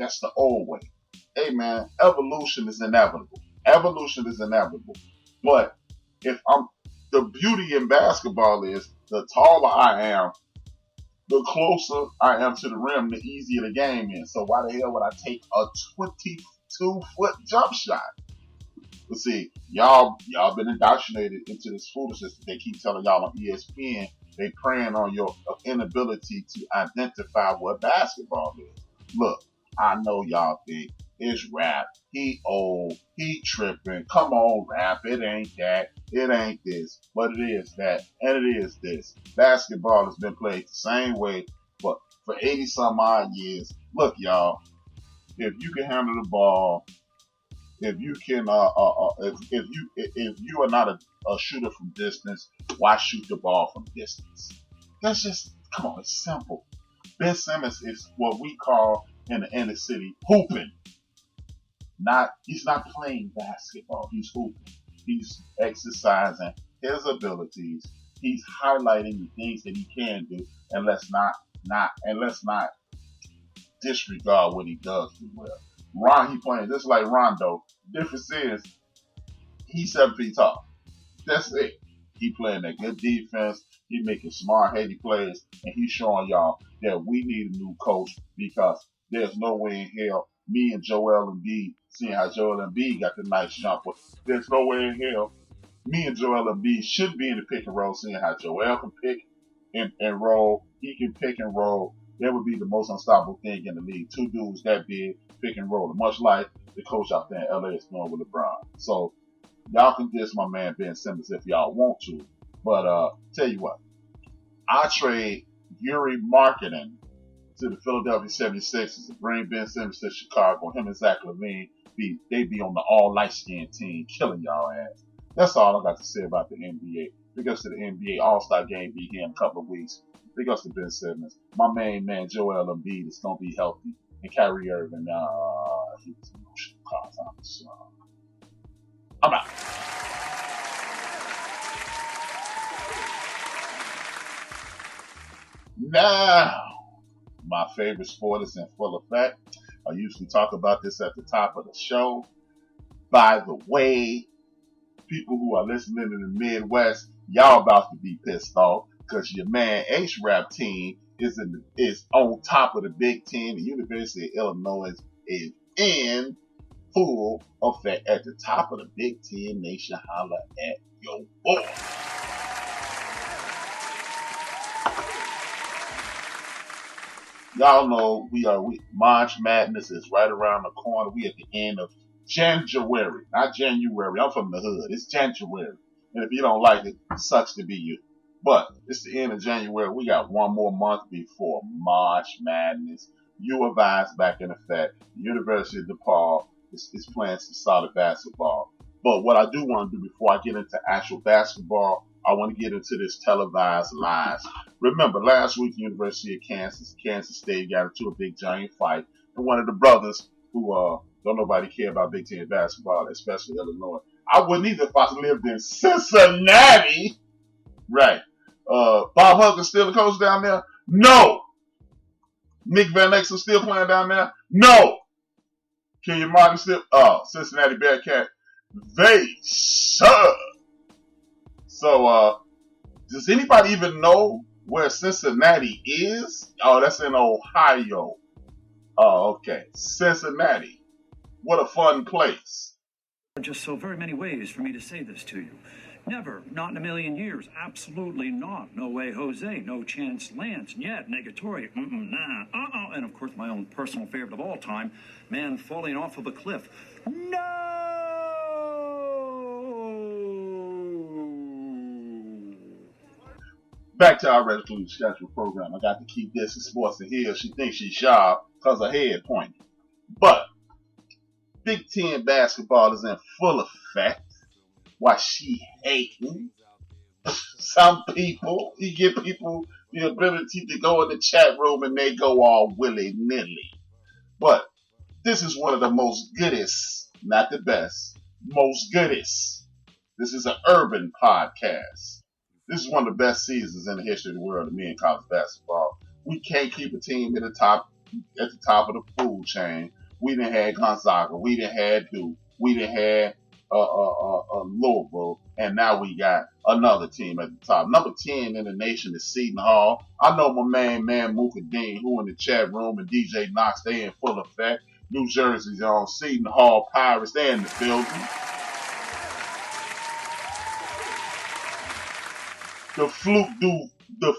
That's the old way. Hey man, evolution is inevitable. Evolution is inevitable. But the beauty in basketball is the taller I am, the closer I am to the rim, the easier the game is. So why the hell would I take a 22-foot jump shot? But see, y'all been indoctrinated into this foolishness that they keep telling y'all on ESPN. They preying on your inability to identify what basketball is. Look, I know y'all think it's rap. He old. He tripping. Come on, rap. It ain't that. It ain't this. But it is that. And it is this. Basketball has been played the same way for 80 some odd years. Look, y'all. If you can handle the ball, if you can, if you are not a shooter from distance, why shoot the ball from distance? That's just, come on, it's simple. Ben Simmons is what we call in the inner city hooping. He's not playing basketball. He's hooping. He's exercising his abilities. He's highlighting the things that he can do, and let's not disregard what he does do well. He playing just like Rondo. Difference is he's 7 feet tall. That's it. He playing that good defense. He making smart, heady plays, and he's showing y'all that we need a new coach because there's no way in hell me and Joel Embiid, seeing how Joel Embiid got the nice jumper, there's no way in hell me and Joel Embiid should be in the pick and roll, seeing how Joel can pick and roll. He can pick and roll. That would be the most unstoppable thing in the league. Two dudes that big, pick and roll. Much like the coach out there in LA is doing with LeBron. So y'all can diss my man Ben Simmons if y'all want to. But tell you what, I trade Yuri Markkinen to the Philadelphia 76ers and bring Ben Simmons to Chicago. Him and Zach LaVine, they be on the all light-skinned team killing y'all ass. That's all I got to say about the NBA. Big ups to the NBA All-Star Game be here in a couple of weeks. Big ups to Ben Simmons. My main man, Joel Embiid, is going to be healthy. And Kyrie Irving, he was emotional cause. I'm out. Now, my favorite sport is in full effect. I usually talk about this at the top of the show. By the way, people who are listening in the Midwest, y'all about to be pissed off because your man HRap team is on top of the Big Ten. The University of Illinois is in full effect at the top of the Big Ten Nation. Holla at your boy. Y'all know March Madness is right around the corner. We at the end of January, not January. I'm from the hood. It's January. And if you don't like it, it sucks to be you. But it's the end of January. We got one more month before March Madness. U of I is back in effect. The University of DePaul is playing some solid basketball. But what I do want to do before I get into actual basketball, I want to get into this televised lies. Remember, last week, the University of Kansas State got into a big giant fight. And one of the brothers who don't nobody care about Big Ten basketball, especially Illinois. I wouldn't either if I lived in Cincinnati. Right. Bob Huggins still the coach down there? No. Nick Van Exel still playing down there? No. Kenyon Martin still? Cincinnati Bearcat. They suck. So, does anybody even know where Cincinnati is? Oh, that's in Ohio. Oh, okay. Cincinnati. What a fun place. Just so very many ways for me to say this to you. Never, not in a million years, absolutely not. No way, Jose, no chance, Lance, yet, negatory, nah, and of course my own personal favorite of all time, man falling off of a cliff. No! Back to our regularly scheduled program. I got to keep this in sports and here. She thinks she's sharp because her head pointed. But Big Ten basketball is in full effect. Why she hating? Some people, you give people the ability to go in the chat room and they go all willy-nilly. But this is one of the most goodest, not the best, most goodest. This is an urban podcast. This is one of the best seasons in the history of the world to me in college basketball. We can't keep a team in the top at the top of the food chain. We done had Gonzaga. We done had Duke. We done had Louisville, and now we got another team at the top. Number 10 in the nation is Seton Hall. I know my man Mooka Dean, who in the chat room, and DJ Knox, they in full effect. New Jersey's on Seton Hall Pirates. They in the building. The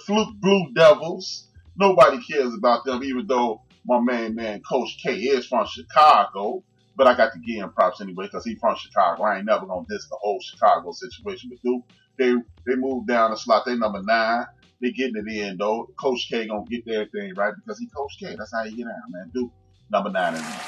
Fluke Blue Devils. Nobody cares about them, even though my man Coach K is from Chicago. But I got to give him props anyway because he's from Chicago. I ain't never gonna diss the whole Chicago situation with Duke. They moved down the slot. They number 9. They getting it in though. Coach K gonna get everything right because he Coach K. That's how you get down, man. Duke number 9 in there.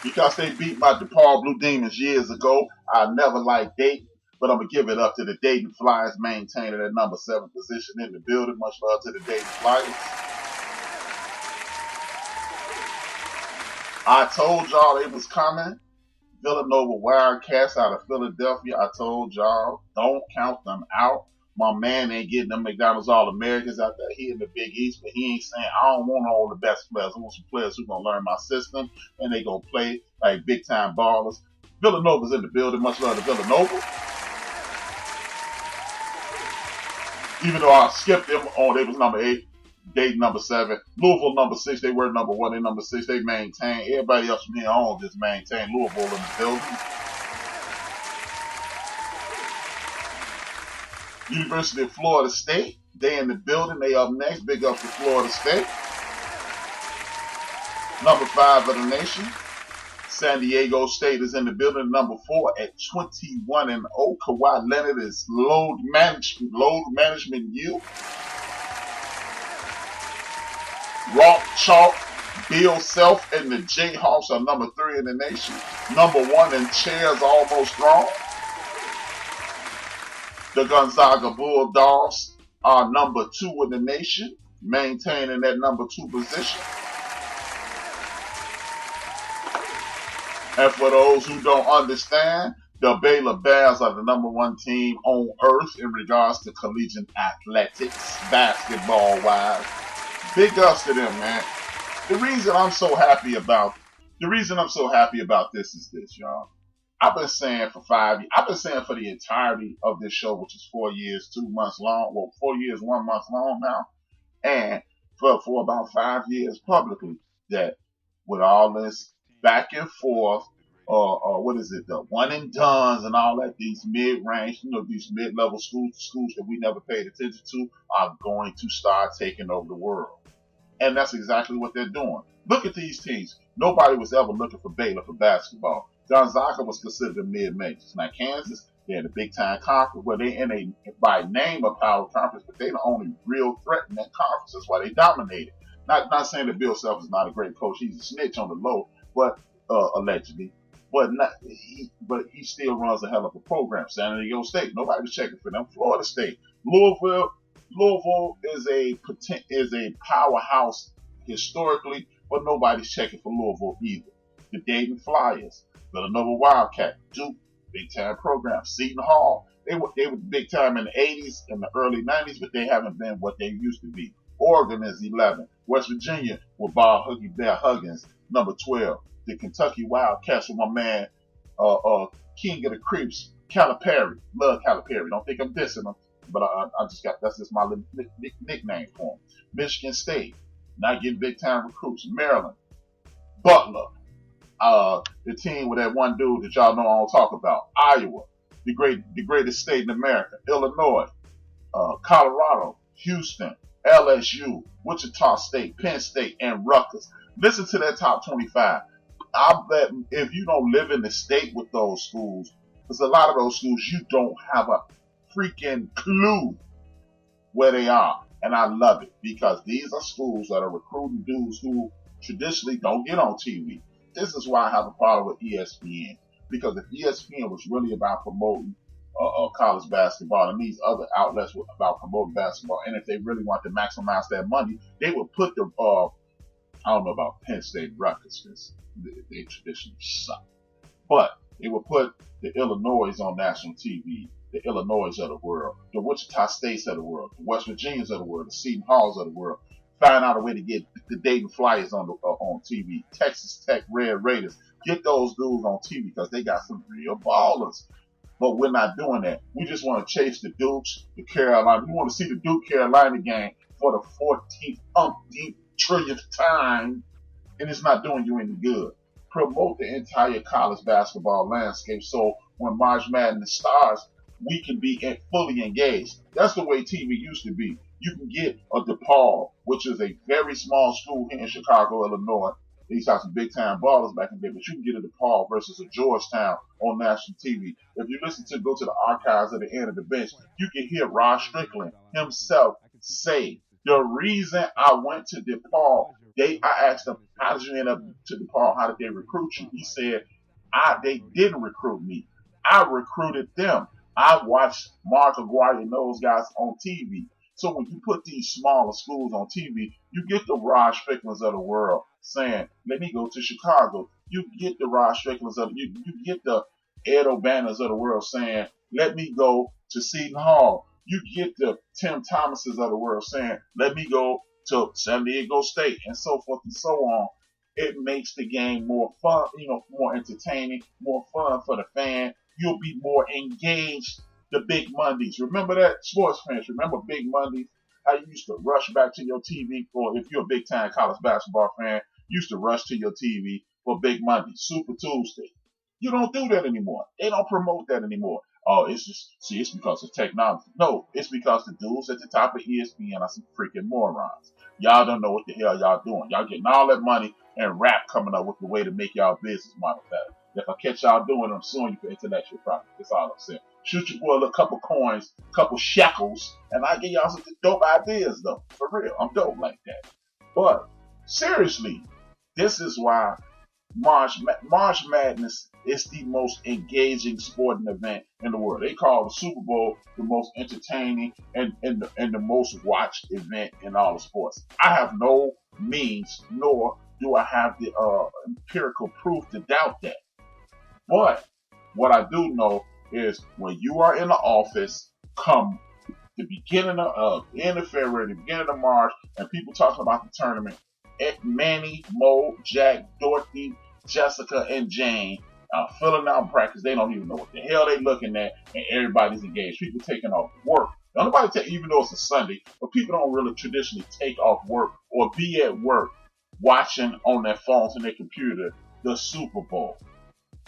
Because they beat my DePaul Blue Demons years ago, I never liked Dayton, but I'm going to give it up to the Dayton Flyers, maintaining that number 7 position in the building. Much love to the Dayton Flyers. I told y'all it was coming. Villanova Wildcats out of Philadelphia. I told y'all, don't count them out. My man ain't getting them McDonald's All-Americans out there. He in the Big East, but he ain't saying, I don't want all the best players. I want some players who going to learn my system, and they going to play like big-time ballers. Villanova's in the building. Much love to Villanova. Even though I skipped them on, they was number 8. Dayton number 7. Louisville number 6. They were number 1. They number 6. They maintain. Everybody else from here on just maintain. Louisville in the building. University of Florida State. They in the building. They up next. Big up to Florida State. Number 5 of the nation. San Diego State is in the building. Number 4 at 21-0. Kawhi Leonard is load management U. Rock Chalk, Bill Self, and the Jayhawks are number 3 in the nation. Number 1 in chairs almost wrong. The Gonzaga Bulldogs are number 2 in the nation, maintaining that number 2 position. And for those who don't understand, the Baylor Bears are the number 1 team on earth in regards to collegiate athletics, basketball-wise. Big ups to them, man. The reason I'm so happy about this is this, y'all. I've been saying for 5 years, I've been saying for the entirety of this show, which is 4 years, 2 months long, 4 years, 1 month long now, and for about 5 years publicly, that with all this back and forth, the one and dones and all that, these mid-range, these mid-level schools that we never paid attention to are going to start taking over the world. And that's exactly what they're doing. Look at these teams. Nobody was ever looking for Baylor for basketball. Gonzaga was considered a mid-majors. Now Kansas, they're in a big-time conference where they in a, by name, a power conference, but they're the only real threat in that conference. That's why they dominated. Not saying that Bill Self is not a great coach. He's a snitch on the low, but allegedly. But he still runs a hell of a program. San Diego State, nobody was checking for them. Florida State, Louisville is a powerhouse historically, but nobody's checking for Louisville either. The Dayton Flyers, Villanova Wildcat, Duke, big time program. Seton Hall, they were big time in the 80s and the early 90s, but they haven't been what they used to be. Oregon is 11. West Virginia with Bob Huggy Bear Huggins, number 12. The Kentucky Wildcats with my man, King of the Creeps, Calipari. Love Calipari. Don't think I'm dissing him, but that's just my little nickname for him. Michigan State, not getting big time recruits. Maryland, Butler, the team with that one dude that y'all know I don't talk about. Iowa, the greatest state in America. Illinois, Colorado, Houston, LSU, Wichita State, Penn State, and Rutgers. Listen to that top 25. I bet if you don't live in the state with those schools, because a lot of those schools, you don't have a freaking clue where they are. And I love it because these are schools that are recruiting dudes who traditionally don't get on TV. This is why I have a problem with ESPN. Because if ESPN was really about promoting college basketball and these other outlets were about promoting basketball, and if they really want to maximize their money, they would put the, I don't know about Penn State Rutgers, because they traditionally suck. But they would put the Illinois on national TV, the Illinois of the world, the Wichita States of the world, the West Virginias of the world, the Seton Halls of the world. Find out a way to get the Dayton Flyers on TV, Texas Tech Red Raiders. Get those dudes on TV because they got some real ballers. But we're not doing that. We just want to chase the Dukes, the Carolina. We want to see the Duke-Carolina game for the 14th, umpteenth, trillionth time, and it's not doing you any good. Promote the entire college basketball landscape so when March Madness starts, we can be fully engaged. That's the way TV used to be. You can get a DePaul, which is a very small school here in Chicago, Illinois. They used to have some big-time ballers back in the day, but you can get a DePaul versus a Georgetown on national TV. If you go to the archives at the end of the bench, you can hear Rod Strickland himself say, the reason I went to DePaul, I asked him, how did you end up to DePaul? How did they recruit you? He said, they didn't recruit me. I recruited them. I watched Mark Aguirre and those guys on TV. So when you put these smaller schools on TV, you get the Rod Stricklands of the world saying, let me go to Chicago. You get the Rod Stricklands you get the Ed O'Banners of the world saying, let me go to Seton Hall. You get the Tim Thomases of the world saying, let me go to San Diego State, and so forth and so on. It makes the game more fun, more entertaining, more fun for the fan. You'll be more engaged. The Big Mondays. Remember that? Sports fans, remember Big Mondays? How you used to rush back to your TV for, if you're a big-time college basketball fan, you used to rush to your TV for Big Monday, Super Tuesday. You don't do that anymore. They don't promote that anymore. Oh, it's because of technology. No, it's because the dudes at the top of ESPN are some freaking morons. Y'all don't know what the hell y'all doing. Y'all getting all that money and rap coming up with the way to make y'all business model better. If I catch y'all doing it, I'm suing you for intellectual property. That's all I'm saying. Shoot your boy a couple coins, couple shekels, and I give y'all some dope ideas, though. For real, I'm dope like that. But seriously, this is why March Madness is the most engaging sporting event in the world. They call the Super Bowl the most entertaining and the most watched event in all of sports. I have no means, nor do I have the empirical proof to doubt that. But what I do know is when you are in the office, come the beginning of end of February, the beginning of March, and people talking about the tournament, Manny, Mo, Jack, Dorothy, Jessica, and Jane filling out practice. They don't even know what the hell they looking at, and everybody's engaged. People taking off work. Now, nobody even though it's a Sunday, but people don't really traditionally take off work or be at work watching on their phones and their computer the Super Bowl.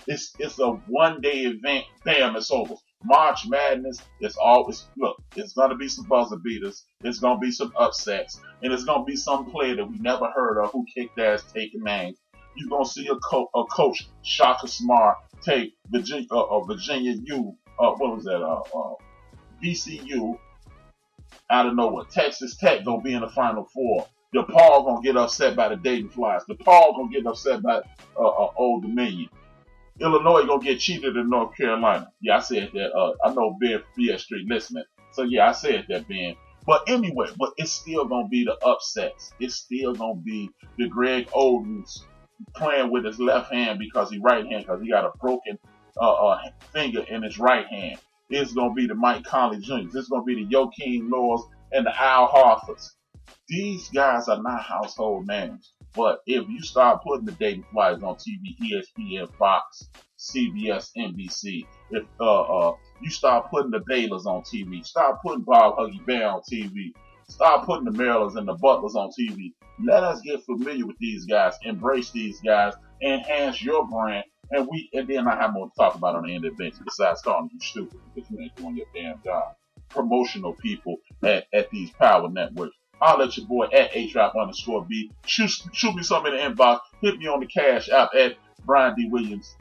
It's a one-day event. Bam, it's over. March Madness is always, it's going to be some buzzer beaters. It's going to be some upsets. And it's going to be some player that we never heard of who kicked ass taking names. You're going to see a coach, Shaka Smart, take Virginia U, VCU out of nowhere. Texas Tech going to be in the Final Four. DePaul going to get upset by the Dayton Flyers. DePaul going to get upset by Old Dominion. Illinois gonna get cheated in North Carolina. Yeah, I said that. I know Ben BS Street listening. So yeah, I said that, Ben. But anyway, it's still gonna be the upsets. It's still gonna be the Greg Odens playing with his left hand because he got a broken finger in his right hand. It's gonna be the Mike Conley Jr. It's gonna be the Joakim Noahs and the Al Horfords. These guys are not household names. But if you start putting the Dayton Flyers on TV, ESPN, Fox, CBS, NBC, if you start putting the Baylors on TV, start putting Bob Huggy Bear on TV, start putting the Marylands and the Butlers on TV, let us get familiar with these guys, embrace these guys, enhance your brand, and then I have more to talk about on the end of the bench besides calling you stupid because you ain't doing your damn job. Promotional people at these power networks. I'll let your boy at HRap _B. Shoot me something in the inbox. Hit me on the Cash App at Brian D. Williams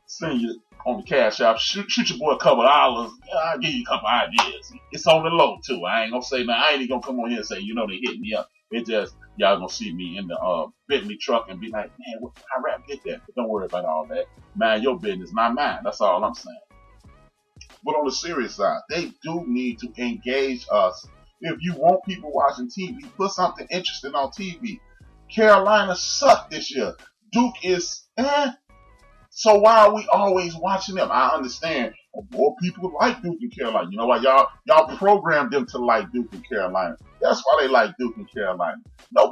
Senior on the Cash App. Shoot your boy a couple dollars. I'll give you a couple ideas. It's on the low too. I ain't gonna say nothing. I ain't even gonna come on here and say, they hit me up. It just, y'all gonna see me in the Bentley truck and be like, man, HRap get that. But don't worry about all that. Mind your business, not mine. That's all I'm saying. But on the serious side, they do need to engage us. If you want people watching TV, put something interesting on TV. Carolina sucked this year. Duke is So why are we always watching them? I understand More people like Duke and Carolina. You know why? Y'all programmed them to like Duke and Carolina. That's why they like Duke and Carolina. No